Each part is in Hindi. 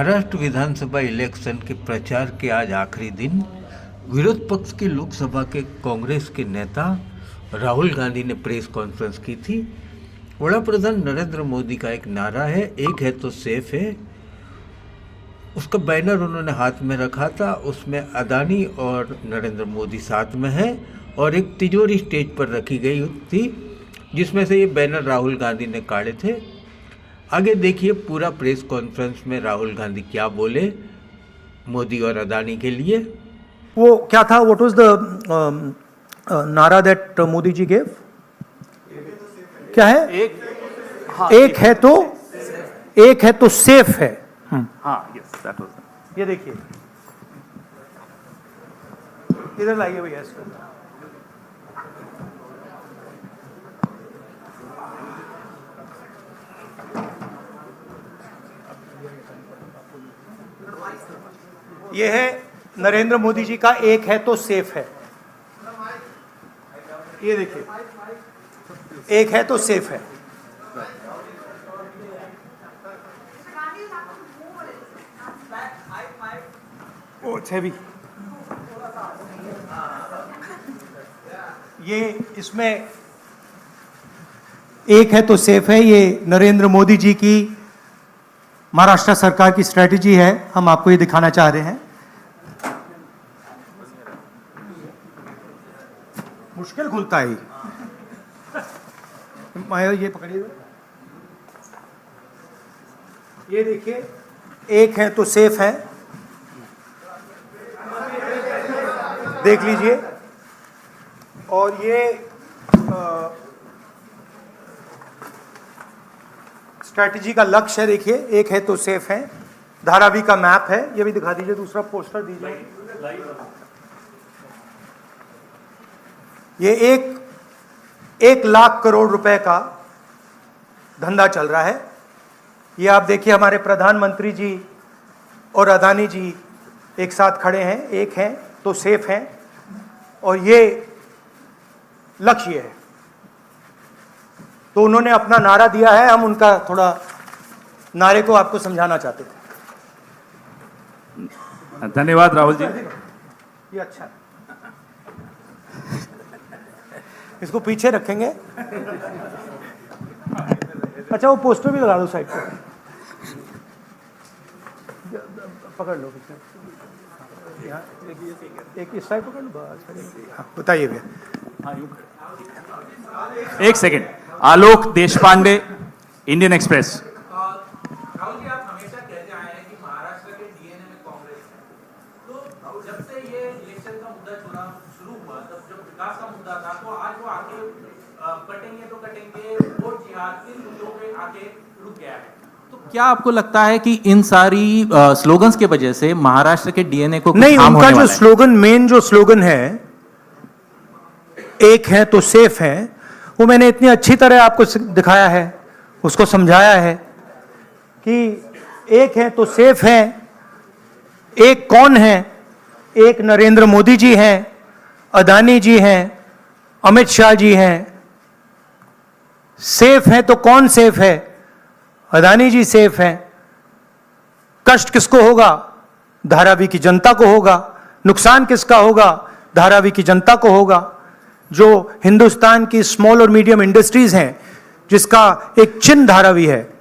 महाराष्ट्र विधानसभा इलेक्शन के प्रचार के आज आखिरी दिन विरोध पक्ष की लोकसभा के कांग्रेस के नेता राहुल गांधी ने प्रेस कॉन्फ्रेंस की थी। वडाप्रधान नरेंद्र मोदी का एक नारा है, एक है तो सेफ है। उसका बैनर उन्होंने हाथ में रखा था, उसमें अदानी और नरेंद्र मोदी साथ में है और एक तिजोरी स्टेज पर रखी गई थी जिसमें से ये बैनर राहुल गांधी ने काढ़े थे। आगे देखिए पूरा प्रेस कॉन्फ्रेंस में राहुल गांधी क्या बोले मोदी और अदानी के लिए। वो क्या था, व्हाट वाज द नारा दैट मोदी जी गेव? क्या है? एक है तो सेफ है। हाँ, यस, दैट वाज। ये देखिए, इधर लाइए भैया इसको। ये है नरेंद्र मोदी जी का एक है तो सेफ है। ये देखिए, एक है तो सेफ है। ओ हैवी। ये इसमें एक है तो सेफ है, ये नरेंद्र मोदी जी की महाराष्ट्र सरकार की स्ट्रेटजी है। हम आपको ये दिखाना चाह रहे हैं। मुश्किल खुलता है ये पकड़िए। ये देखिए, एक है तो सेफ है, देख लीजिए। और ये स्ट्रैटेजी का लक्ष्य है, देखिए, एक है तो सेफ है। धारावी का मैप है, ये भी दिखा दीजिए। दूसरा पोस्टर दीजिए। ये एक लाख करोड़ रुपए का धंधा चल रहा है। ये आप देखिए, हमारे प्रधानमंत्री जी और अदानी जी एक साथ खड़े हैं, एक हैं तो सेफ हैं, और ये लक्ष्य है। तो उन्होंने अपना नारा दिया है, हम उनका थोड़ा नारे को आपको समझाना चाहते थे। धन्यवाद राहुल जी। ये अच्छा है, इसको पीछे रखेंगे। अच्छा, वो पोस्टर भी लगा दो साइड पे, पकड़ लो पीछे। यहाँ एक इस साइड पकड़ लो। बताइए भैया। एक सेकेंड। आलोक देशपांडे, इंडियन एक्सप्रेस। राहुल जी, आप हमेशा कहते आए हैं कि महाराष्ट्र के डीएनए में कांग्रेस है। तो जब से ये इलेक्शन का मुद्दा शुरू हुआ, तब जब विकास का मुद्दा था, तो आज वो आगे कटेंगे तो कटेंगे, वोट जिहाद इन मुद्दों पे आगे रुक गया है। तो क्या आपको लगता है कि इन सारी स्लोगन्स के वजह से महाराष्ट्र के डीएनए को नहीं, उनका जो स्लोगन, मेन जो स्लोगन है, एक है तो सेफ है, वो मैंने इतनी अच्छी तरह आपको दिखाया है, उसको समझाया है कि एक है तो सेफ है। एक कौन है? एक नरेंद्र मोदी जी हैं, अदानी जी हैं, अमित शाह जी हैं। सेफ है तो कौन सेफ है? अदानी जी सेफ हैं। कष्ट किसको होगा? धारावी की जनता को होगा। नुकसान किसका होगा? धारावी की जनता को होगा। जो हिंदुस्तान की स्मॉल और मीडियम इंडस्ट्रीज हैं, जिसका एक चिन्ह धारावी है,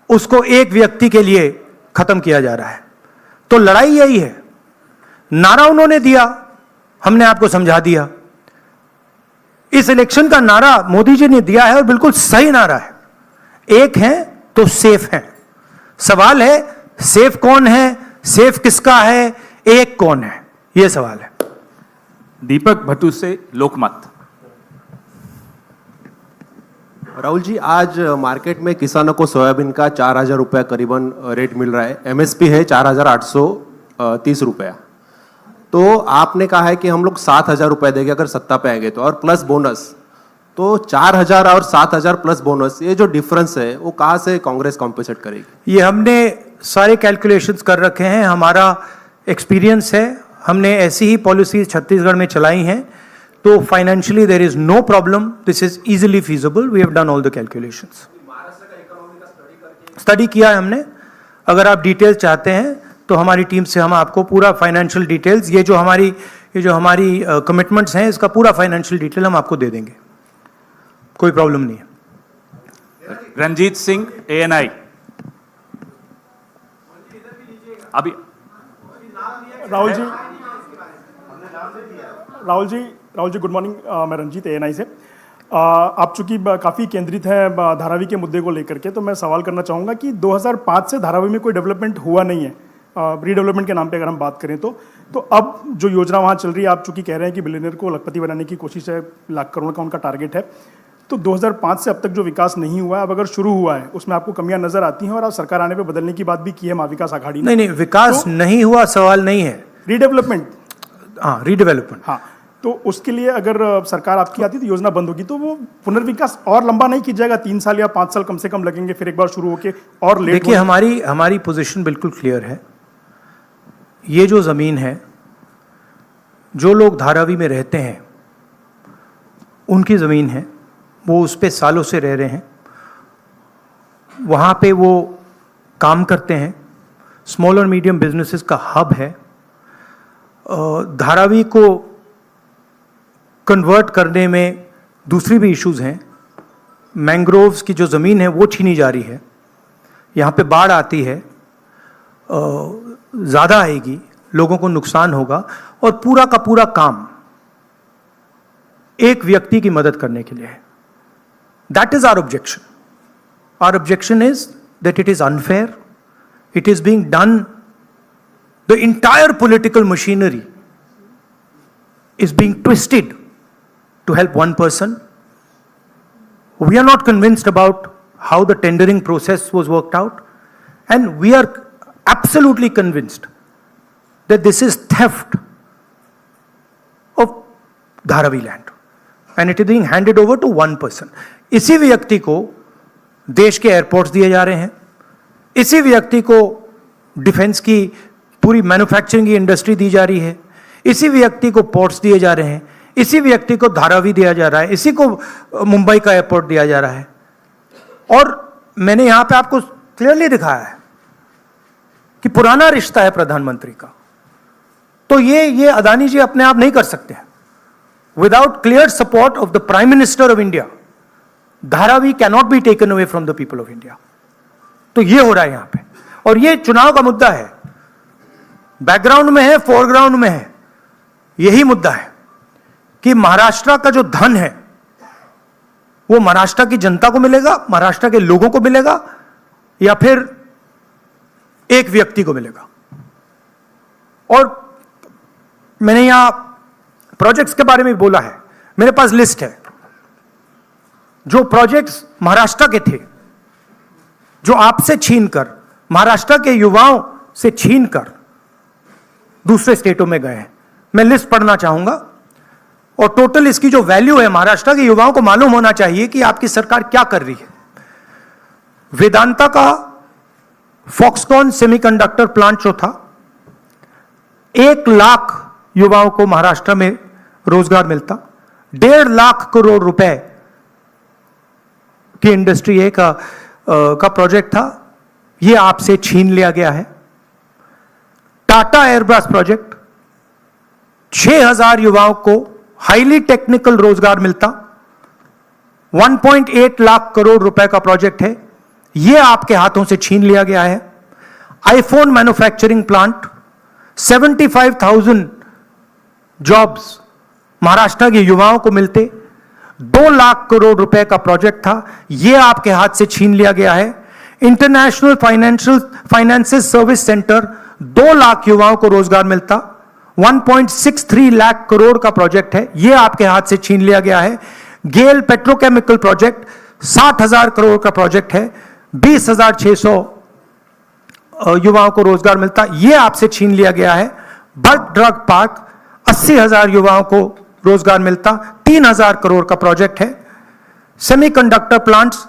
उसको एक व्यक्ति के लिए खत्म किया जा रहा है। तो लड़ाई यही है। नारा उन्होंने दिया, हमने आपको समझा दिया। इस इलेक्शन का नारा मोदी जी ने दिया है और बिल्कुल सही नारा है। एक है तो सेफ है। सवाल है, सेफ कौन है? सेफ किसका है? एक कौन है? यह सवाल है। दीपक भट्टू से लोकमत। राहुल जी, आज मार्केट में किसानों को सोयाबीन का 4,000 रुपये करीबन रेट मिल रहा है। एमएसपी है 4,830 रुपया। तो आपने कहा है कि हम लोग 7,000 रुपये देंगे अगर सत्ता पे आएंगे तो, और प्लस बोनस। तो 4,000 और 7,000 प्लस बोनस, ये जो डिफरेंस है वो कहाँ से कांग्रेस कॉम्पेंसेट करेगी? ये हमने सारे कैलकुलेशंस कर रखे हैं, हमारा एक्सपीरियंस है, हमने ऐसी ही पॉलिसीज छत्तीसगढ़ में चलाई हैं। तो financially there is no problem, this is easily feasible, we have done all the calculations. Study किया है हमने, अगर आप डिटेल्स चाहते हैं तो हमारी टीम से हम आपको पूरा फाइनेंशियल डिटेल्स, ये जो हमारी कमिटमेंट्स हैं, इसका पूरा फाइनेंशियल डिटेल हम आपको दे देंगे, कोई प्रॉब्लम नहीं है। रंजीत सिंह, ANI। अभी राहुल जी गुड मॉर्निंग। मैं रंजीत, ANI से। आप चूंकि काफ़ी केंद्रित हैं धारावी के मुद्दे को लेकर के, तो मैं सवाल करना चाहूँगा कि 2005 से धारावी में कोई डेवलपमेंट हुआ नहीं है, रीडेवलपमेंट के नाम पे अगर हम बात करें तो अब जो योजना वहाँ चल रही है, आप चूंकि कह रहे हैं कि बिलियनियर को लखपति बनाने की कोशिश है, लाख करोड़ का उनका टारगेट है, तो 2005 से अब तक जो विकास नहीं हुआ है, अब अगर शुरू हुआ है उसमें आपको कमियां नजर आती हैं, और आप सरकार आने पे बदलने की बात भी की है महाविकास आघाड़ी ने। नहीं, विकास तो, नहीं हुआ सवाल नहीं है, रीडेवलपमेंट। हाँ, रीडेवलपमेंट। हाँ, तो उसके लिए अगर सरकार आपकी आती तो योजना बंद होगी, तो वो पुनर्विकास और लंबा नहीं किया जाएगा, 3 साल या 5 साल कम से कम लगेंगे, फिर एक बार शुरू होके और लेट। देखिए, हमारी पोजीशन बिल्कुल क्लियर है। ये जो जमीन है, जो लोग धारावी में रहते हैं उनकी जमीन है, वो उस पे सालों से रह रहे हैं, वहाँ पे वो काम करते हैं, स्मॉल और मीडियम बिजनेसेस का हब है। धारावी को कन्वर्ट करने में दूसरी भी इश्यूज हैं। मैंग्रोव्स की जो ज़मीन है वो छीनी जा रही है, यहाँ पे बाढ़ आती है, ज़्यादा आएगी, लोगों को नुकसान होगा, और पूरा का पूरा काम एक व्यक्ति की मदद करने के लिए है। That is our objection. Our objection is that it is unfair. It is being done. The entire political machinery is being twisted to help one person. We are not convinced about how the tendering process was worked out, and we are absolutely convinced that this is theft of Dharavi land, and it is being handed over to one person. इसी व्यक्ति को देश के एयरपोर्ट्स दिए जा रहे हैं, इसी व्यक्ति को डिफेंस की पूरी मैन्युफैक्चरिंग की इंडस्ट्री दी जा रही है, इसी व्यक्ति को पोर्ट्स दिए जा रहे हैं, इसी व्यक्ति को धारावी दिया जा रहा है, इसी को मुंबई का एयरपोर्ट दिया जा रहा है। और मैंने यहां पे आपको क्लियरली दिखाया है कि पुराना रिश्ता है प्रधानमंत्री का, तो ये अदानी जी अपने आप नहीं कर सकते हैं। Without clear support of the prime minister of India, Dharavi cannot be taken away from the people of India. तो ये हो रहा है यहां पे, और ये चुनाव का मुद्दा है, बैकग्राउंड में है, फोरग्राउंड में है। यही मुद्दा है कि महाराष्ट्र का जो धन है वो महाराष्ट्र की जनता को मिलेगा, महाराष्ट्र के लोगों को मिलेगा, या फिर एक व्यक्ति को मिलेगा। और मैंने यहां प्रोजेक्ट्स के बारे में बोला है, मेरे पास लिस्ट है जो प्रोजेक्ट्स महाराष्ट्र के थे, जो आपसे छीनकर, महाराष्ट्र के युवाओं से छीनकर दूसरे स्टेटों में गए हैं। मैं लिस्ट पढ़ना चाहूंगा, और टोटल इसकी जो वैल्यू है, महाराष्ट्र के युवाओं को मालूम होना चाहिए कि आपकी सरकार क्या कर रही है। वेदांता का फॉक्सकॉन सेमीकंडक्टर प्लांट जो था, 1 लाख युवाओं को महाराष्ट्र में रोजगार मिलता, 1.5 लाख करोड़ रुपए की इंडस्ट्री का प्रोजेक्ट था, यह आपसे छीन लिया गया है। टाटा एयरब्रश प्रोजेक्ट, 6,000 युवाओं को हाईली टेक्निकल रोजगार मिलता, 1.8 लाख करोड़ रुपए का प्रोजेक्ट है, यह आपके हाथों से छीन लिया गया है। IPhone manufacturing plant, 75,000 jobs Maharashtra के युवाओं को मिलते, 2 लाख करोड़ रुपए का प्रोजेक्ट था, यह आपके हाथ से छीन लिया गया है। International finances service centre, 2 lakh युवाओं को रोजगार मिलता, 1.63 लाख करोड़ का प्रोजेक्ट है, यह आपके हाथ से छीन लिया गया है। गेल पेट्रोकेमिकल प्रोजेक्ट, 60,000 करोड़ का प्रोजेक्ट है, 20,600 युवाओं को रोजगार मिलता, यह आपसे छीन लिया गया है। बर्थ ड्रग पार्क, 80,000 युवाओं को रोजगार मिलता, 3,000 करोड़ का प्रोजेक्ट है। सेमीकंडक्टर प्लांट्स,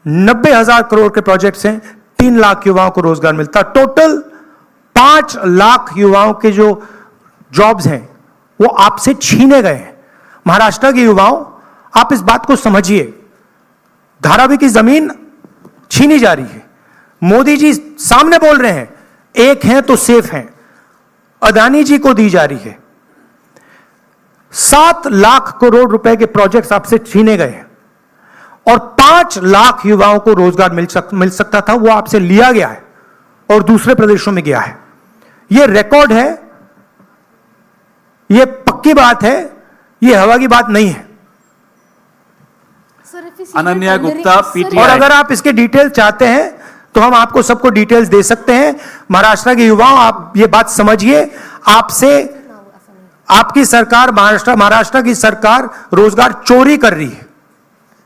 90,000 करोड़ के प्रोजेक्ट्स हैं, 3 लाख युवाओं को रोजगार मिलता। टोटल 5 लाख युवाओं के जो जॉब्स हैं वो आपसे छीने गए हैं। महाराष्ट्र के युवाओं, आप इस बात को समझिए, धारावी की जमीन छीनी जा रही है, मोदी जी सामने बोल रहे हैं, एक हैं तो सेफ हैं, अदानी जी को दी जा रही है। 7 लाख करोड़ रुपए के प्रोजेक्ट्स आपसे छीने गए हैं और 5 लाख युवाओं को रोजगार मिल सकता था, वो आपसे लिया गया है और दूसरे प्रदेशों में गया है। यह रिकॉर्ड है, यह पक्की बात है, यह हवा की बात नहीं है। अनन्या गुप्ता, और पीटीआई। अगर आप इसके डिटेल चाहते हैं तो हम आपको सबको डिटेल्स दे सकते हैं। महाराष्ट्र के युवाओं, आप ये बात समझिए, आपसे आपकी सरकार, महाराष्ट्र की सरकार रोजगार चोरी कर रही है।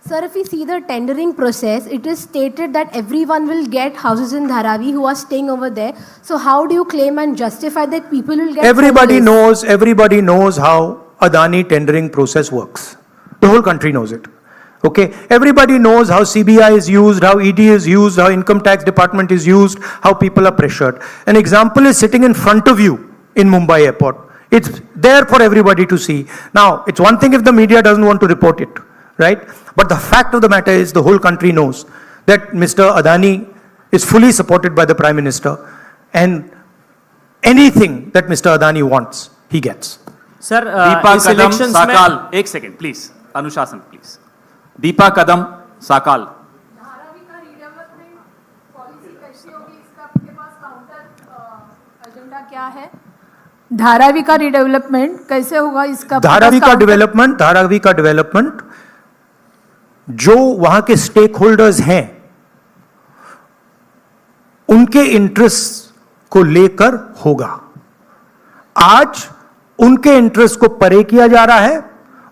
Sir, if we see the tendering process, it is stated that everyone will get houses in Dharavi who are staying over there. So how do you claim and justify that people will get Everybody homeless? everybody knows how Adani tendering process works. The whole country knows it. Okay, everybody knows how CBI is used, how ED is used, how income tax department is used, how people are pressured. An example is sitting in front of you in Mumbai airport. It's there for everybody to see. Now, it's one thing if the media doesn't want to report it, right? But the fact of the matter is the whole country knows that Mr. Adani is fully supported by the Prime Minister, and anything that Mr. Adani wants, he gets. Sir Deepa इस कदम इलेक्शंस में साकाल, एक सेकेंड प्लीज, अनुशासन प्लीज। दीपा कदम साकाल। धारावी का रीडेवलपमेंट पॉलिसी कैसी होगी, इसका आपके पास काउंटर एजेंडा क्या है? धारावी का रीडेवलपमेंट कैसे होगा, इसका धारावी का डेवलपमेंट जो वहां के स्टेक होल्डर्स हैं उनके इंटरेस्ट को लेकर होगा। आज उनके इंटरेस्ट को परे किया जा रहा है,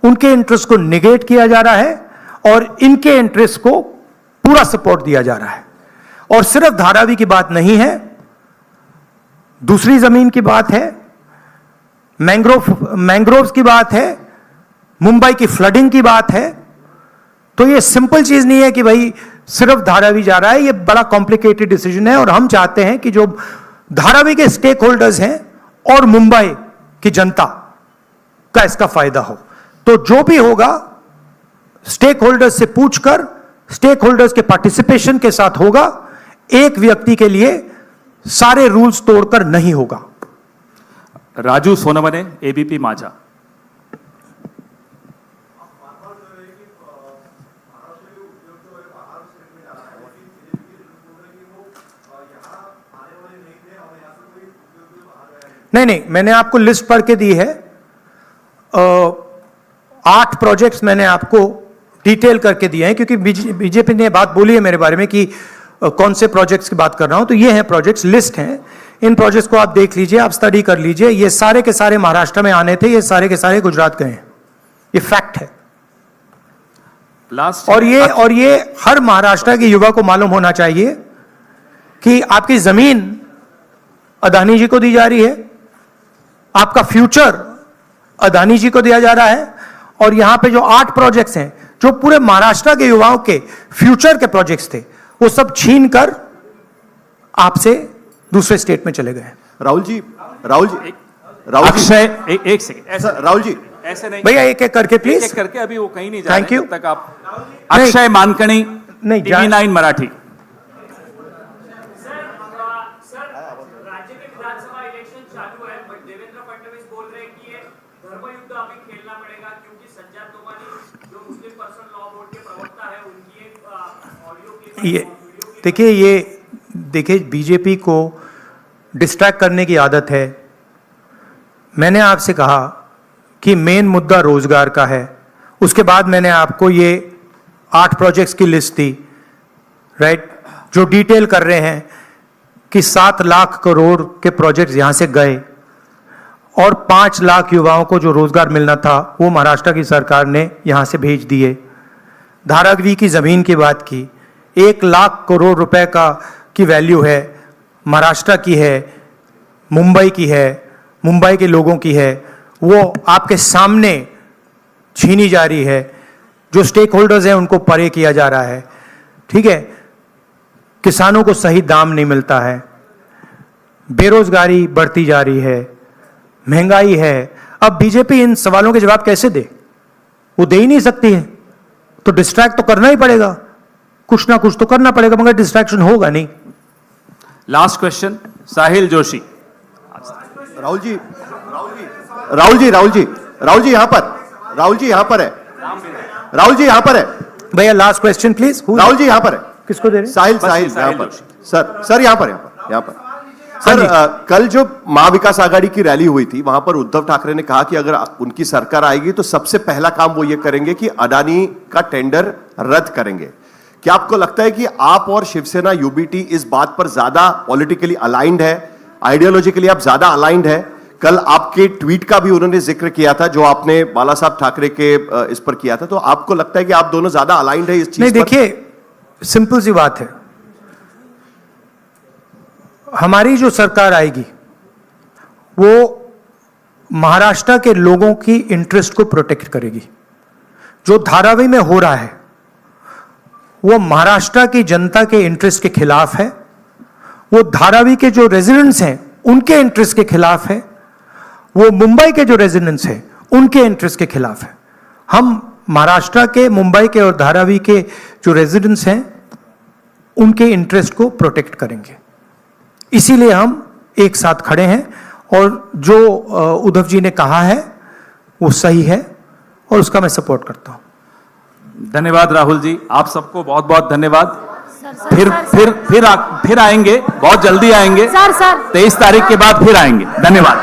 उनके इंटरेस्ट को निगेट किया जा रहा है और इनके इंटरेस्ट को पूरा सपोर्ट दिया जा रहा है। और सिर्फ धारावी की बात नहीं है, दूसरी जमीन की बात है, मैंग्रोव्स की बात है, मुंबई की फ्लडिंग की बात है। तो ये सिंपल चीज नहीं है कि भाई सिर्फ धारावी जा रहा है, ये बड़ा कॉम्प्लिकेटेड डिसीजन है। और हम चाहते हैं कि जो धारावी के स्टेक होल्डर्स हैं और मुंबई की जनता का इसका फायदा हो। तो जो भी होगा स्टेक होल्डर्स से पूछकर, स्टेक होल्डर्स के पार्टिसिपेशन के साथ होगा। एक व्यक्ति के लिए सारे रूल्स तोड़कर नहीं होगा। राजू सोनवने, एबीपी माझा। नहीं, मैंने आपको लिस्ट पढ़ के दी है। 8 प्रोजेक्ट्स मैंने आपको डिटेल करके दिए हैं, क्योंकि बीजेपी ने बात बोली है मेरे बारे में कि कौन से प्रोजेक्ट्स की बात कर रहा हूं। तो ये हैं प्रोजेक्ट्स, लिस्ट हैं। इन प्रोजेक्ट्स को आप देख लीजिए, आप स्टडी कर लीजिए। ये सारे के सारे महाराष्ट्र में आने थे, ये सारे के सारे गुजरात गए हैं। ये फैक्ट है। लास्ट और ये हर महाराष्ट्र के युवा को मालूम होना चाहिए कि आपकी जमीन अदानी जी को दी जा रही है, आपका फ्यूचर अदानी जी को दिया जा रहा है। और यहां पे जो 8 प्रोजेक्ट्स हैं, जो पूरे महाराष्ट्र के युवाओं के फ्यूचर के प्रोजेक्ट्स थे, वो सब छीन कर आपसे दूसरे स्टेट में चले गए। राहुल जी, अक्षय, एक सेकेंड, राहुल जी, ऐसे नहीं भैया एक एक करके एक प्लीज। एक करके, अभी वो कहीं नहीं जा Thank रहे you. तब तक आप। अक्षय मानकणी, नहीं, TV9 मराठी। राज्य में विधानसभा इलेक्शन चालू है, बट देवेंद्र फडणवीस बोल रहे हैं कि ये धर्मयुद्ध अभी खेलना पड़ेगा, क्योंकि सज्जाद तोमानी जो मुस्लिम पर्सनल लॉ बोर्ड के प्रवक्ता है, उनकी एक ऑडियो देखिए बीजेपी को डिस्ट्रैक्ट करने की आदत है। मैंने आपसे कहा कि मेन मुद्दा रोजगार का है, उसके बाद मैंने आपको ये 8 प्रोजेक्ट्स की लिस्ट दी, राइट, जो डिटेल कर रहे हैं कि 7 लाख करोड़ के प्रोजेक्ट्स यहां से गए और 5 लाख युवाओं को जो रोजगार मिलना था वो महाराष्ट्र की सरकार ने यहां से भेज दिए। धारावी की जमीन की बात की, 1 लाख करोड़ रुपए की वैल्यू है, महाराष्ट्र की है, मुंबई की है, मुंबई के लोगों की है, वो आपके सामने छीनी जा रही है। जो स्टेक होल्डर्स हैं उनको परे किया जा रहा है, ठीक है। किसानों को सही दाम नहीं मिलता है, बेरोजगारी बढ़ती जा रही है, महंगाई है। अब बीजेपी इन सवालों के जवाब कैसे दे? वो दे ही नहीं सकती है, तो डिस्ट्रैक्ट तो करना ही पड़ेगा, कुछ ना कुछ तो करना पड़ेगा, मगर डिस्ट्रैक्शन होगा नहीं। लास्ट क्वेश्चन साहिल जोशी। राहुल जी यहाँ पर है। राहुल जी यहाँ पर है। भैया last question please. Rahul ji यहाँ पर है। किसको दे रहे हैं? साहिल यहाँ पर। सर यहाँ पर सर, कल जो महाविकास आघाड़ी की रैली हुई थी वहां पर उद्धव ठाकरे ने कहा कि अगर उनकी सरकार आएगी तो सबसे पहला काम वो ये करेंगे कि अडानी का टेंडर रद्द करेंगे। क्या आपको लगता है कि आप और शिवसेना यूबीटी इस बात पर ज्यादा पॉलिटिकली अलाइंड है, आइडियोलॉजिकली आप ज्यादा अलाइंड है? कल आपके ट्वीट का भी उन्होंने जिक्र किया था जो आपने बाला साहब ठाकरे के इस पर किया था, तो आपको लगता है कि आप दोनों ज्यादा अलाइंड है इस चीज नहीं, पर? देखिए सिंपल सी बात है, हमारी जो सरकार आएगी वो महाराष्ट्र के लोगों की इंटरेस्ट को प्रोटेक्ट करेगी। जो धारावी में हो रहा है वो महाराष्ट्र की जनता के इंटरेस्ट के खिलाफ है, वो धारावी के जो रेजिडेंट्स हैं उनके इंटरेस्ट के खिलाफ है, वो मुंबई के जो रेजिडेंट्स हैं उनके इंटरेस्ट के खिलाफ है। हम महाराष्ट्र के, मुंबई के और धारावी के जो रेजिडेंट्स हैं उनके इंटरेस्ट को प्रोटेक्ट करेंगे, इसीलिए हम एक साथ खड़े हैं। और जो उद्धव जी ने कहा है वो सही है और उसका मैं सपोर्ट करता हूं। धन्यवाद राहुल जी, आप सबको बहुत बहुत धन्यवाद। सर, फिर आएंगे, बहुत जल्दी आएंगे। सर 23 तारीख के बाद फिर आएंगे। धन्यवाद।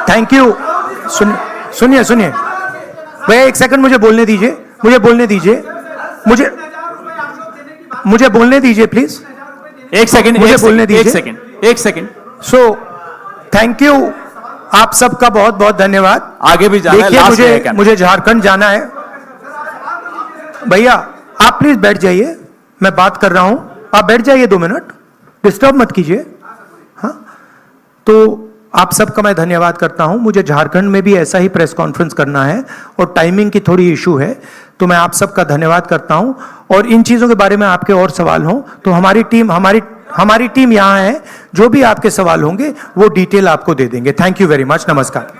Thank you. सुनिए भैया एक सेकंड मुझे बोलने दीजिए, मुझे बोलने दीजिए प्लीज। एक सेकंड, मुझे बोलने दीजिए। एक सेकंड। सो थैंक यू, आप सबका बहुत बहुत धन्यवाद। आगे भी जाना है, देखिए लास्ट है क्या? मुझे झारखंड जाना है। भैया आप प्लीज बैठ जाइए, मैं बात कर रहा हूं, आप बैठ जाइए 2 मिनट, डिस्टर्ब मत कीजिए। हाँ, तो आप सबका मैं धन्यवाद करता हूं। मुझे झारखंड में भी ऐसा ही प्रेस कॉन्फ्रेंस करना है और टाइमिंग की थोड़ी इशू है, तो मैं आप सबका धन्यवाद करता हूं। और इन चीजों के बारे में आपके और सवाल हों तो हमारी टीम यहां है, जो भी आपके सवाल होंगे वो डिटेल आपको दे देंगे। थैंक यू वेरी मच, नमस्कार।